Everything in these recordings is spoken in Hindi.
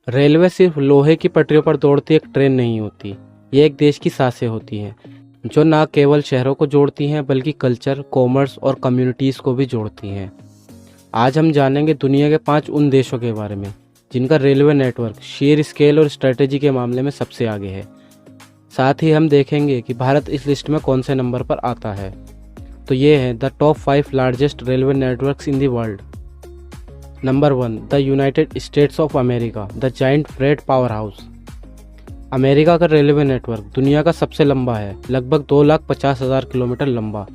रेलवे सिर्फ लोहे की पटरियों पर दौड़ती एक ट्रेन नहीं होती, ये एक देश की सांसें होती हैं जो न केवल शहरों को जोड़ती हैं बल्कि कल्चर, कॉमर्स और कम्युनिटीज़ को भी जोड़ती हैं। आज हम जानेंगे दुनिया के 5 उन देशों के बारे में जिनका रेलवे नेटवर्क शेयर स्केल और स्ट्रेटेजी के मामले में सबसे आगे है। साथ ही हम देखेंगे कि भारत इस लिस्ट में कौन से नंबर पर आता है। तो ये है the top 5 largest railway networks in the world. Number 1, the United states of America, the giant freight power house. America का रेलवे नेटवर्क दुनिया का सबसे लंबा है, लगभग 2,50,000 किलोमीटर लंबा।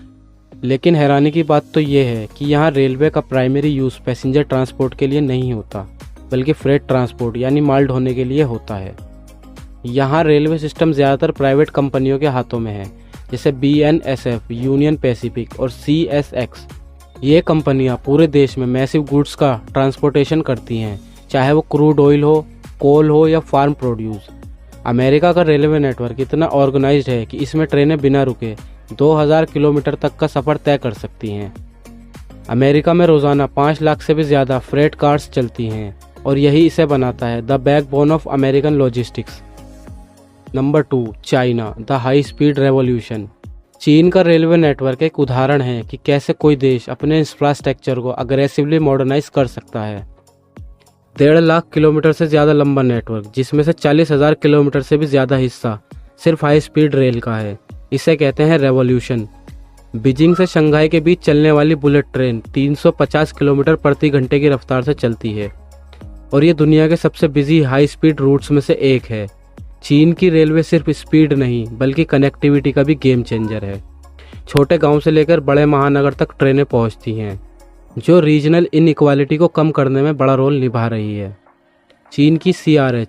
लेकिन हैरानी की बात तो ये है कि यहाँ रेलवे का प्राइमरी यूज़ पैसेंजर ट्रांसपोर्ट के लिए नहीं होता, बल्कि फ्रेट ट्रांसपोर्ट यानी माल ढोने के लिए होता है। यहाँ रेलवे सिस्टम ज़्यादातर प्राइवेट कंपनियों के हाथों में है, जैसे BNSF, यूनियन पैसिफिक और CSX। ये कंपनियां पूरे देश में मैसिव गुड्स का ट्रांसपोर्टेशन करती हैं, चाहे वो क्रूड ऑयल हो, कोल हो या फार्म प्रोड्यूस। अमेरिका का रेलवे नेटवर्क इतना ऑर्गेनाइज्ड है कि इसमें ट्रेनें बिना रुके 2000 किलोमीटर तक का सफ़र तय कर सकती हैं। अमेरिका में रोज़ाना 5 लाख से भी ज़्यादा फ्रेट कार्स चलती हैं और यही इसे बनाता है the backbone of American logistics. Number 2, China, the high speed revolution. चीन का रेलवे नेटवर्क एक उदाहरण है कि कैसे कोई देश अपने इंफ्रास्ट्रक्चर को अग्रेसिवली मॉडर्नाइज कर सकता है। 1.5 लाख किलोमीटर से ज़्यादा लंबा नेटवर्क, जिसमें से 40,000 किलोमीटर से भी ज़्यादा हिस्सा सिर्फ हाई स्पीड रेल का है, इसे कहते हैं रेवोल्यूशन। बीजिंग से शंघाई के बीच चलने वाली बुलेट ट्रेन 350 किलोमीटर प्रति घंटे की रफ्तार से चलती है और ये दुनिया के सबसे बिजी हाई स्पीड रूट्स में से एक है। चीन की रेलवे सिर्फ स्पीड नहीं बल्कि कनेक्टिविटी का भी गेम चेंजर है। छोटे गांव से लेकर बड़े महानगर तक ट्रेनें पहुंचती हैं, जो रीजनल इनइक्वालिटी को कम करने में बड़ा रोल निभा रही है। चीन की CRH,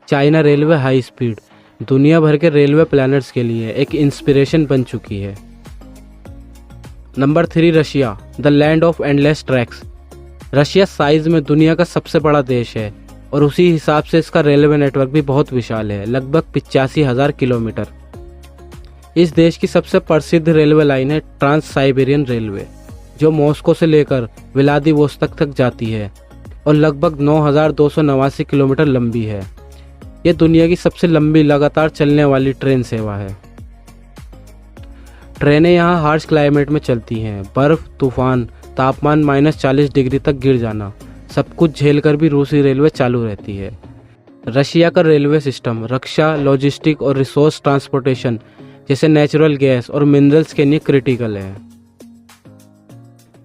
China railway high speed, दुनिया भर के रेलवे प्लानर्स के लिए एक इंस्पिरेशन बन चुकी है। Number 3, Russia, the land of endless tracks. Russia size में दुनिया का सबसे बड़ा देश है और उसी हिसाब से इसका रेलवे नेटवर्क भी बहुत विशाल है, लगभग 85,000 किलोमीटर। इस देश की सबसे प्रसिद्ध रेलवे लाइन है ट्रांस साइबेरियन रेलवे, जो मॉस्को से लेकर व्लादिवोस्तोक तक जाती है और लगभग 9,289 किलोमीटर लंबी है। यह दुनिया की सबसे लंबी लगातार चलने वाली ट्रेन सेवा है। ट्रेनें यहाँ हार्श क्लाइमेट में चलती हैं, बर्फ, तूफान, तापमान -40 डिग्री तक गिर जाना, सब कुछ झेलकर भी रूसी रेलवे चालू रहती है। रशिया का रेलवे सिस्टम रक्षा, लॉजिस्टिक और रिसोर्स ट्रांसपोर्टेशन जैसे नेचुरल गैस और मिनरल्स के लिए क्रिटिकल है।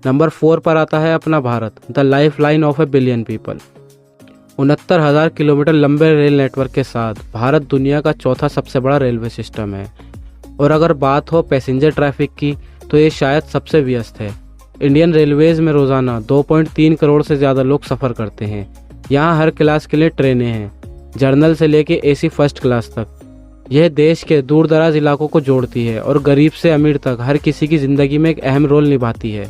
नंबर 4 पर आता है अपना Bharat, the life line of A billion people. 69,000 kilometre लंबे रेल नेटवर्क के साथ भारत दुनिया का चौथा सबसे बड़ा रेलवे सिस्टम है और अगर बात हो पैसेंजर ट्रैफिक की तो ये शायद सबसे व्यस्त है। इंडियन रेलवेज में रोज़ाना 2.3 करोड़ से ज़्यादा लोग सफ़र करते हैं। यहाँ हर क्लास के लिए ट्रेनें हैं, जर्नल से लेके AC फर्स्ट क्लास तक। यह देश के दूर दराज इलाकों को जोड़ती है और गरीब से अमीर तक हर किसी की ज़िंदगी में एक अहम रोल निभाती है।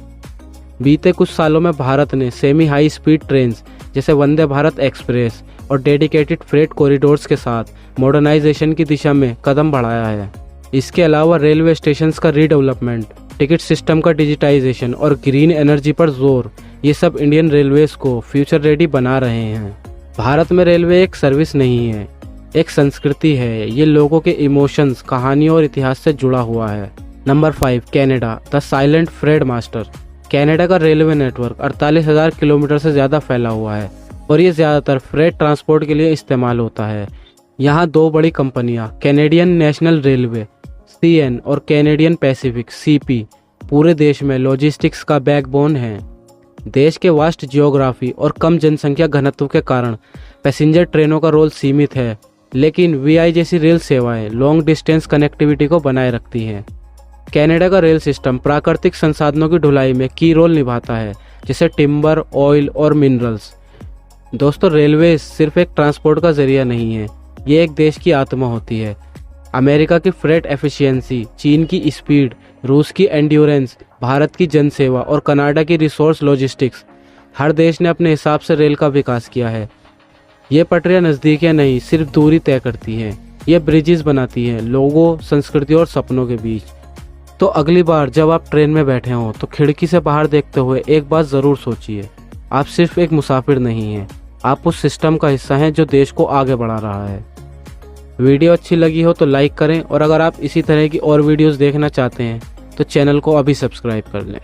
बीते कुछ सालों में भारत ने सेमी हाई स्पीड ट्रेन्स जैसे वंदे भारत एक्सप्रेस और डेडिकेटेड फ्रेट कॉरिडोर्स के साथ मॉडर्नाइजेशन की दिशा में कदम बढ़ाया है। इसके अलावा रेलवे स्टेशंस का रीडेवलपमेंट, टिकट सिस्टम का डिजिटाइजेशन और ग्रीन एनर्जी पर जोर, ये सब इंडियन रेलवेज को फ्यूचर रेडी बना रहे हैं। भारत में रेलवे एक सर्विस नहीं है, एक संस्कृति है। ये लोगों के इमोशंस, कहानियों और इतिहास से जुड़ा हुआ है। Number 5, Canada, the silent freight master. Canada का रेलवे नेटवर्क 48,000 किलोमीटर से ज़्यादा फैला हुआ है और ये ज़्यादातर फ्रेट ट्रांसपोर्ट के लिए इस्तेमाल होता है। यहाँ 2 बड़ी कंपनियाँ, कैनेडियन नेशनल रेलवे CN और कैनेडियन पैसिफिक CP, पूरे देश में लॉजिस्टिक्स का बैकबोन है। देश के वास्ट जियोग्राफी और कम जनसंख्या घनत्व के कारण पैसेंजर ट्रेनों का रोल सीमित है, लेकिन VI जैसी रेल सेवाएं लॉन्ग डिस्टेंस कनेक्टिविटी को बनाए रखती हैं। कनाडा का रेल सिस्टम प्राकृतिक संसाधनों की ढुलाई में की रोल निभाता है, जैसे टिम्बर, ऑयल और मिनरल्स। दोस्तों, रेलवे सिर्फ एक ट्रांसपोर्ट का जरिया नहीं है, ये एक देश की आत्मा होती है। अमेरिका की फ्रेट एफिशिएंसी, चीन की स्पीड, रूस की एंड्योरेंस, भारत की जनसेवा और कनाडा की रिसोर्स लॉजिस्टिक्स, हर देश ने अपने हिसाब से रेल का विकास किया है। ये पटरियाँ नज़दीकियाँ नहीं, सिर्फ दूरी तय करती हैं। ये ब्रिजेस बनाती हैं लोगों, संस्कृति और सपनों के बीच। तो अगली बार जब आप ट्रेन में बैठे हों तो खिड़की से बाहर देखते हुए एक बात ज़रूर सोचिए, आप सिर्फ एक मुसाफिर नहीं हैं, आप उस सिस्टम का हिस्सा हैं जो देश को आगे बढ़ा रहा है। वीडियो अच्छी लगी हो तो लाइक करें और अगर आप इसी तरह की और वीडियोस देखना चाहते हैं तो चैनल को अभी सब्सक्राइब कर लें।